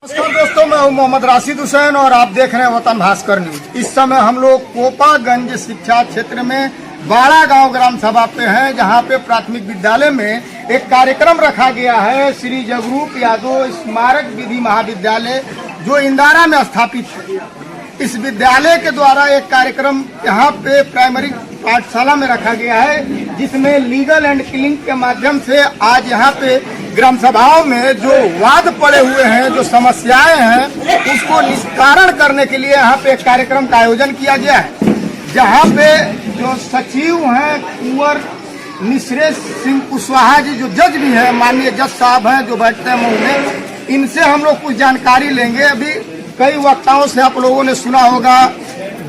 नमस्कार दोस्तों, मैं हूं मोहम्मद राशिद हुसैन और आप देख रहे हैं वतन भास्कर न्यूज। इस समय हम लोग कोपागंज शिक्षा क्षेत्र में बाड़ा गांव ग्राम सभा पे हैं, जहां पे प्राथमिक विद्यालय में एक कार्यक्रम रखा गया है। श्री जगरूप यादव स्मारक विधि महाविद्यालय जो इंदारा में स्थापित है, इस विद्यालय के द्वारा एक कार्यक्रम यहाँ पे प्राइमरी पाठशाला में रखा गया है, जिसमें लीगल एंड क्लिनिक के माध्यम से आज यहाँ पे ग्राम सभाओं में जो वाद पड़े हुए हैं, जो समस्याएं हैं, उसको निस्तारण करने के लिए यहाँ पे एक कार्यक्रम का आयोजन किया गया है। जहाँ पे जो सचिव हैं कुंवर निश्रेष सिंह कुशवाहा जी, जो जज भी है, माननीय जज साहब हैं जो बैठते हैं मुंह में, इनसे हम लोग कुछ जानकारी लेंगे। अभी कई वक्ताओं से आप लोगों ने सुना होगा,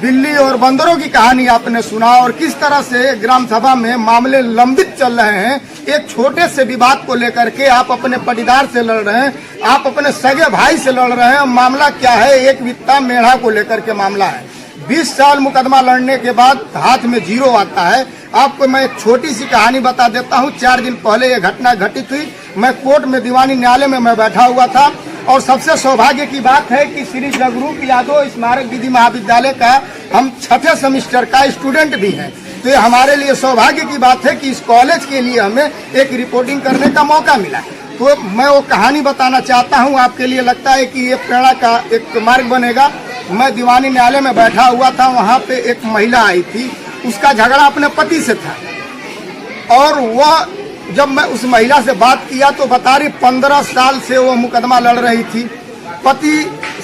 बिल्ली और बंदरों की कहानी आपने सुना, और किस तरह से ग्राम सभा में मामले लंबित चल रहे हैं। एक छोटे से विवाद को लेकर के आप अपने पटीदार से लड़ रहे हैं, आप अपने सगे भाई से लड़ रहे हैं। मामला क्या है? एक वित्ता मेढ़ा को लेकर के मामला है। 20 साल मुकदमा लड़ने के बाद हाथ में जीरो आता है। आपको मैं एक छोटी सी कहानी बता देता हूँ। 4 दिन पहले ये घटना घटित हुई। मैं कोर्ट में दीवानी न्यायालय में मैं बैठा हुआ था, और सबसे सौभाग्य की बात है कि श्री जगरूप यादव स्मारक विधि महाविद्यालय का हम 6थे सेमेस्टर का स्टूडेंट भी हैं। तो ये हमारे लिए सौभाग्य की बात है कि इस कॉलेज के लिए हमें एक रिपोर्टिंग करने का मौका मिला। तो मैं वो कहानी बताना चाहता हूँ, आपके लिए लगता है कि ये प्रेरणा का एक मार्ग बनेगा। मैं दीवानी न्यायालय में बैठा हुआ था, वहाँ पे एक महिला आई थी, उसका झगड़ा अपने पति से था, और वह जब मैं उस महिला से बात किया तो बता रही 15 साल से वो मुकदमा लड़ रही थी। पति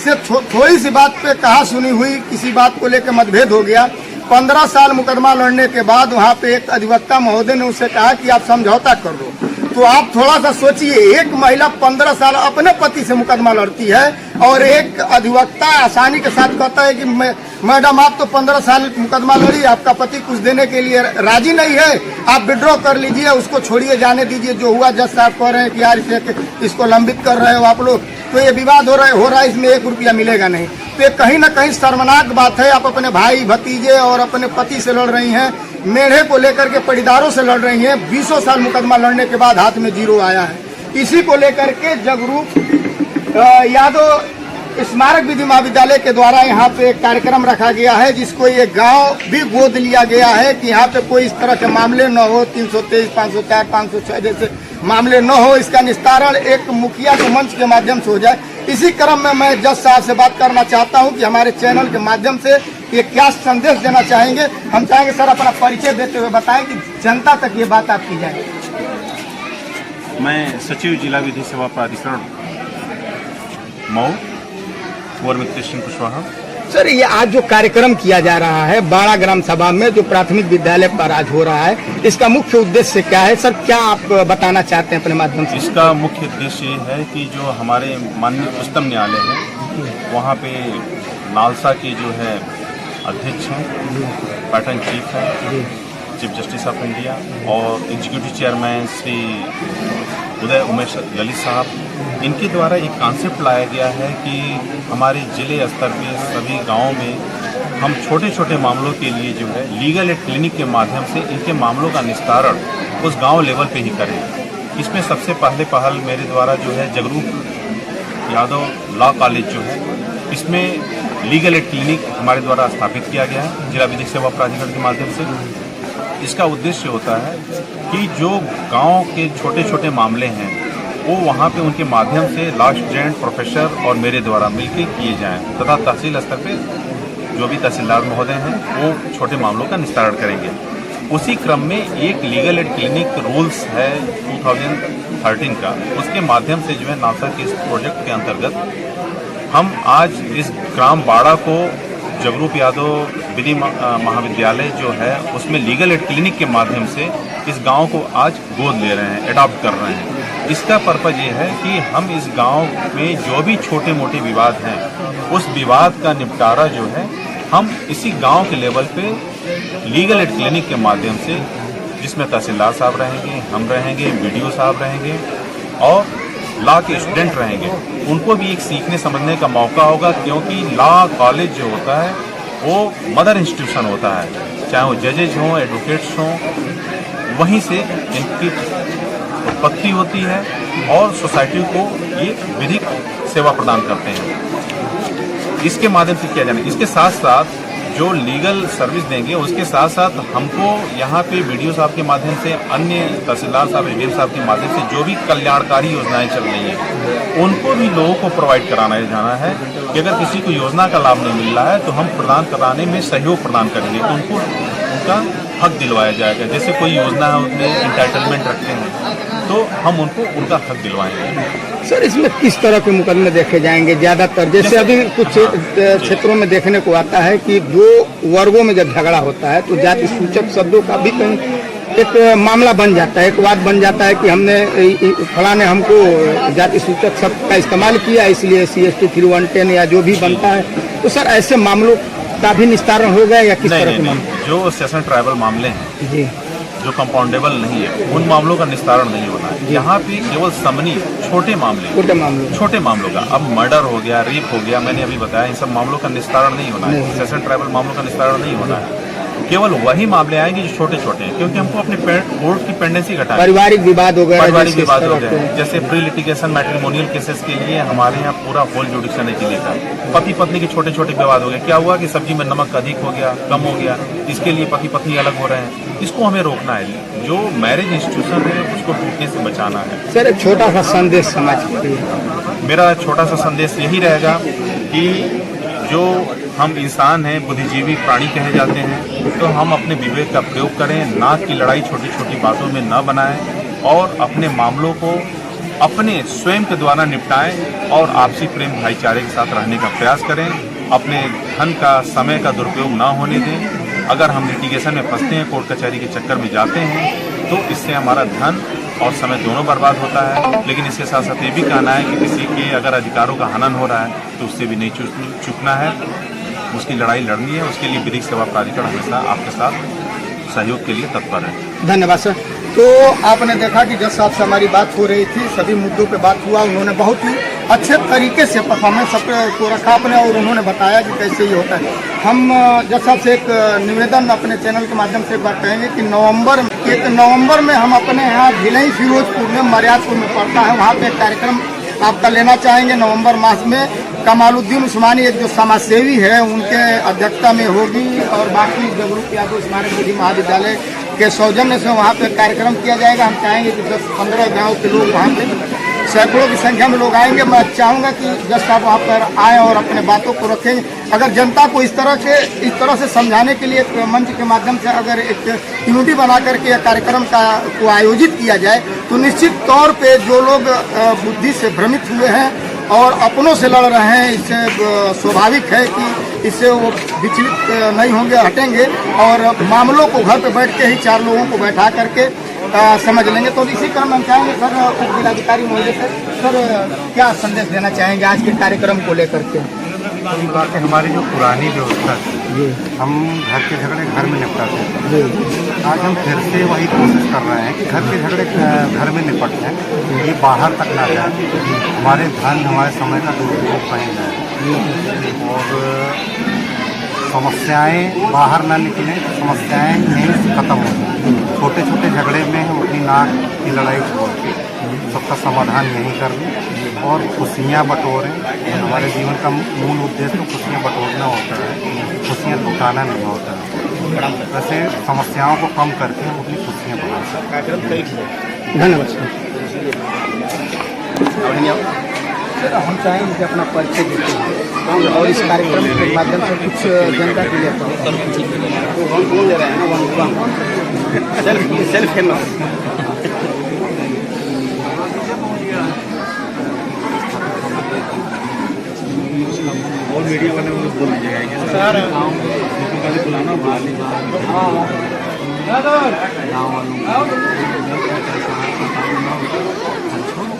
से थोड़ी सी बात पे कहा सुनी हुई, किसी बात को लेकर मतभेद हो गया। 15 साल मुकदमा लड़ने के बाद वहाँ पे एक अधिवक्ता महोदय ने उसे कहा कि आप समझौता कर दो। तो आप थोड़ा सा सोचिए, एक महिला 15 साल अपने पति से मुकदमा लड़ती है, और एक अधिवक्ता आसानी के साथ कहता है कि मैडम आप तो 15 साल मुकदमा लड़ी, आपका पति कुछ देने के लिए राजी नहीं है, आप विड्रॉ कर लीजिए, उसको छोड़िए, जाने दीजिए। जो हुआ जज साहब कह रहे हैं कि यार इसको लंबित कर रहे हो आप लोग, तो ये विवाद हो रहा है, इसमें 1 रुपया मिलेगा नहीं। तो ये कहीं ना कहीं शर्मनाक बात है। आप अपने भाई भतीजे और अपने पति से लड़ रही हैं, मेढ़े को लेकर के पटीदारों से लड़ रही हैं। 20 साल मुकदमा लड़ने के बाद हाथ में जीरो आया है। इसी को लेकर के जगरूप यादव स्मारक विधि महाविद्यालय के द्वारा यहाँ पे एक कार्यक्रम रखा गया है, जिसको ये गांव भी गोद लिया गया है कि यहाँ पे कोई इस तरह के मामले न हो। 323, 504, 506 जैसे मामले न हो, इसका निस्तारण एक मुखिया के मंच के माध्यम से हो जाए। इसी क्रम में मैं जज साहब से बात करना चाहता हूँ कि हमारे चैनल के माध्यम से ये क्या संदेश देना चाहेंगे। हम चाहेंगे सर अपना परिचय देते हुए बताएं कि जनता तक ये बात आपकी जाए। मैं सचिव जिला विधि सेवा प्राधिकरण मऊ, कुंवर मित्र कुशवाहा। सर, ये आज जो कार्यक्रम किया जा रहा है बाड़ा ग्राम सभा में, जो प्राथमिक विद्यालय पर आज हो रहा है, इसका मुख्य उद्देश्य क्या है? सर, क्या आप बताना चाहते हैं अपने माध्यम से? इसका मुख्य उद्देश्य ये है कि जो हमारे माननीय उच्चतम न्यायालय है, वहाँ पे नालसा के जो है अध्यक्ष हैं, पैटर्न चीफ है, चीफ जस्टिस ऑफ इंडिया, और एग्जीक्यूटिव चेयरमैन श्री उदय उमेश ललित साहब, इनके द्वारा एक कॉन्सेप्ट लाया गया है कि हमारे जिले स्तर पे सभी गांवों में हम छोटे छोटे मामलों के लिए जो है लीगल एड क्लिनिक के माध्यम से इनके मामलों का निस्तारण उस गांव लेवल पे ही करें। इसमें सबसे पहल मेरे द्वारा जो है जगरूप यादव लॉ कॉलेज जो है, इसमें लीगल एड क्लिनिक हमारे द्वारा स्थापित किया गया है जिला विधिक सेवा प्राधिकरण के माध्यम से। इसका उद्देश्य होता है कि जो गांव के छोटे छोटे मामले हैं वो वहाँ पे उनके माध्यम से लॉ स्टूडेंट, प्रोफेसर और मेरे द्वारा मिलकर किए जाएं, तथा तहसील स्तर पे जो भी तहसीलदार महोदय हैं वो छोटे मामलों का निस्तारण करेंगे। उसी क्रम में एक लीगल एड क्लिनिक रूल्स है 2013 का, उसके माध्यम से जो है नालसा के इस प्रोजेक्ट के अंतर्गत हम आज इस ग्राम बाड़ा को जगरूप यादव विधि महाविद्यालय जो है उसमें लीगल एड क्लिनिक के माध्यम से इस गांव को आज गोद ले रहे हैं, अडॉप्ट कर रहे हैं। इसका पर्पज ये है कि हम इस गांव में जो भी छोटे मोटे विवाद हैं, उस विवाद का निपटारा जो है हम इसी गांव के लेवल पे लीगल एड क्लिनिक के माध्यम से, जिसमें तहसीलदार साहब रहेंगे, हम रहेंगे, बीडीओ साहब रहेंगे और लॉ के स्टूडेंट रहेंगे, उनको भी एक सीखने समझने का मौका होगा। क्योंकि लॉ कॉलेज जो होता है वो मदर इंस्टीट्यूशन होता है, चाहे वो जजेज हों, एडवोकेट्स हों, वहीं से इनकी उत्पत्ति होती है और सोसाइटी को ये विधिक सेवा प्रदान करते हैं। इसके माध्यम से किया जाना, इसके साथ साथ जो लीगल सर्विस देंगे उसके साथ साथ हमको यहाँ पे वीडियो साहब के माध्यम से, अन्य तहसीलदार साहब, एडीएम साहब के माध्यम से जो भी कल्याणकारी योजनाएं चल रही हैं उनको भी लोगों को प्रोवाइड कराना जाना है कि अगर किसी को योजना का लाभ नहीं मिल रहा है तो हम प्रदान कराने में सहयोग प्रदान करेंगे, तो उनको उनका हक दिलवाया जाएगा। जैसे कोई योजना है उसमें इंटाइटलमेंट रखते हैं तो हम उनको उनका हक दिलवाएंगे। सर, इसमें किस तरह के मुकदमे देखे जाएंगे ज्यादातर? जैसे अभी कुछ क्षेत्रों में देखने को आता है कि दो वर्गों में जब झगड़ा होता है तो जाति सूचक शब्दों का भी कहीं एक मामला बन जाता है, एक बात बन जाता है कि हमने फला ने हमको जाति सूचक शब्द का इस्तेमाल किया इसलिए CST 3110 या जो भी बनता है। तो सर ऐसे मामलों का भी निस्तारण हो गया या किस तरह के मामले? जो सेशन ट्राइबल मामले हैं जी, जो कंपाउंडेबल नहीं है उन मामलों का निस्तारण नहीं होना है। यहाँ पे केवल समनी छोटे मामलों का, अब मर्डर हो गया, रेप हो गया, मैंने अभी बताया, इन सब मामलों का निस्तारण नहीं होना है। सेशन ट्राइबल मामलों का निस्तारण नहीं होना है। केवल वही मामले आएंगे जो छोटे छोटे हैं, क्योंकि हमको अपने कोर्ट की पेंडेंसी घटानी, पारिवारिक विवाद हो गए, जैसे प्री लिटिगेशन मैट्रिमोनियल केसेस के लिए हमारे यहाँ पूरा होल जुडिक्शन है जिले का। पति पत्नी के छोटे छोटे विवाद हो गए, क्या हुआ कि सब्जी में नमक अधिक हो गया, कम हो गया, इसके लिए पति पत्नी अलग हो रहे हैं, इसको हमें रोकना है। जो मैरिज इंस्टीट्यूशन है उसको टूटने से बचाना है। सर, एक छोटा सा संदेश समाज के लिए। मेरा छोटा सा संदेश यही रहेगा कि जो हम इंसान हैं, बुद्धिजीवी प्राणी कहे जाते हैं, तो हम अपने विवेक का प्रयोग करें, नाक की लड़ाई छोटी छोटी बातों में न बनाएं और अपने मामलों को अपने स्वयं के द्वारा निपटाएं और आपसी प्रेम भाईचारे के साथ रहने का प्रयास करें। अपने धन का, समय का दुरुपयोग न होने दें। अगर हम लिटिगेशन में फंसते हैं, कोर्ट कचहरी के चक्कर में जाते हैं, तो इससे हमारा धन और समय दोनों बर्बाद होता है। लेकिन इसके साथ साथ ये भी कहना है कि किसी के अगर अधिकारों का हनन हो रहा है तो उससे भी नहीं चूकना है, उसकी लड़ाई लड़नी है। उसके लिए विधिक सेवा प्राधिकरण हमेशा आपके साथ सहयोग के लिए तत्पर है। धन्यवाद सर। तो आपने देखा कि जज साहब से हमारी बात हो रही थी, सभी मुद्दों पे बात हुआ, उन्होंने बहुत ही अच्छे तरीके से परफॉर्मेंस को रखा अपने और उन्होंने बताया कि कैसे ये होता है। हम जज साहब से एक निवेदन अपने चैनल के माध्यम से एक बात कहेंगे कि नवंबर में हम अपने यहाँ भिलई फिरोजपुर में मर्यादपुर में पड़ता है, वहाँ पे एक कार्यक्रम आपका लेना चाहेंगे नवंबर मास में। कमालुद्दीन उस्मानी एक जो समाजसेवी है उनके अध्यक्षता में होगी और बाकी जगरूप यादव स्मारक विधि महाविद्यालय के सौजन्य से वहाँ पे कार्यक्रम किया जाएगा। हम चाहेंगे कि 10-15 गाँव के लोग वहाँ पे सैकड़ों की संख्या में लोग आएंगे। मैं चाहूँगा कि जज साहब वहाँ पर आएँ और अपने बातों को रखें। अगर जनता को इस तरह से समझाने के लिए एक मंच के माध्यम से अगर एक यूनिटी बना करके यह कार्यक्रम को आयोजित किया जाए तो निश्चित तौर पे जो लोग बुद्धि से भ्रमित हुए हैं और अपनों से लड़ रहे हैं, इससे स्वाभाविक है कि इससे वो विचलित नहीं होंगे, हटेंगे और मामलों को घर पे बैठ के ही 4 लोगों को बैठा करके समझ लेंगे। तो इसी क्रम में हम चाहेंगे सर, उप जिलाधिकारी महोदय सर क्या संदेश देना चाहेंगे आज के कार्यक्रम को लेकर के? हमारी जो पुरानी व्यवस्था थी, हम घर के झगड़े घर में निपटाते थे, आज हम फिर से वही कोशिश कर रहे हैं कि घर के झगड़े घर में निपट जाए, ये बाहर तक ना जाए, हमारे धन हमारे समय का दुरुपयोग कहीं जाए और समस्याएं बाहर ना निकलें, समस्याएं यहीं से खत्म हो जाए। छोटे छोटे झगड़े में हम अपनी नाक की लड़ाई छोड़ के सबका समाधान यहीं कर लें और खुशियाँ बटोरें। हमारे जीवन का मूल उद्देश्य तो खुशियाँ बटोरना होता है, खुशियाँ लुटाना नहीं होता है। वैसे समस्याओं को कम करके हम अपनी खुशियाँ बढ़ा सकते हैं। धन्यवाद सर। हम चाहेंगे कि अपना परिचय देते हैं और इस कार्यक्रम के माध्यम से कुछ जनता के लिए सेल्फ और मीडिया वाले बोल दीजिएगा सर, बुलाना बुला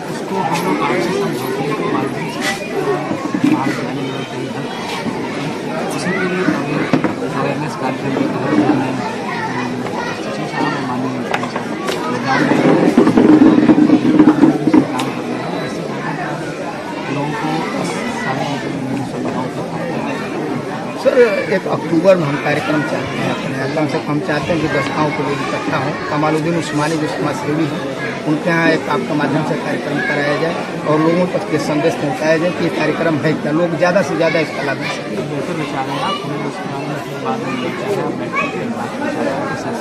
उसको हम लोग आपसे समझौते के माध्यम से बाहर जाने में कहीं इसी के लिए अवेयरनेस कार्यक्रम के तहत सचिव साहब और माननीय सर 1 अक्टूबर में हम कार्यक्रम चाहते हैं अपने कम से कम हम चाहते हैं कि 10 गाँव के लोग इकट्ठा हों। कमालुद्दीन उस्मानी जो समाज सेवी हैं उनके यहाँ एक आपके माध्यम से कार्यक्रम कराया जाए और लोगों तक ये संदेश पहुँचाया जाए कि ये कार्यक्रम है क्या, लोग ज़्यादा से ज़्यादा इसका लाभ ले सकें। बिल्कुल विचार है आप हमें उसके बारे में फिर बाद में विचार है, बैठ कर बात विचार के साथ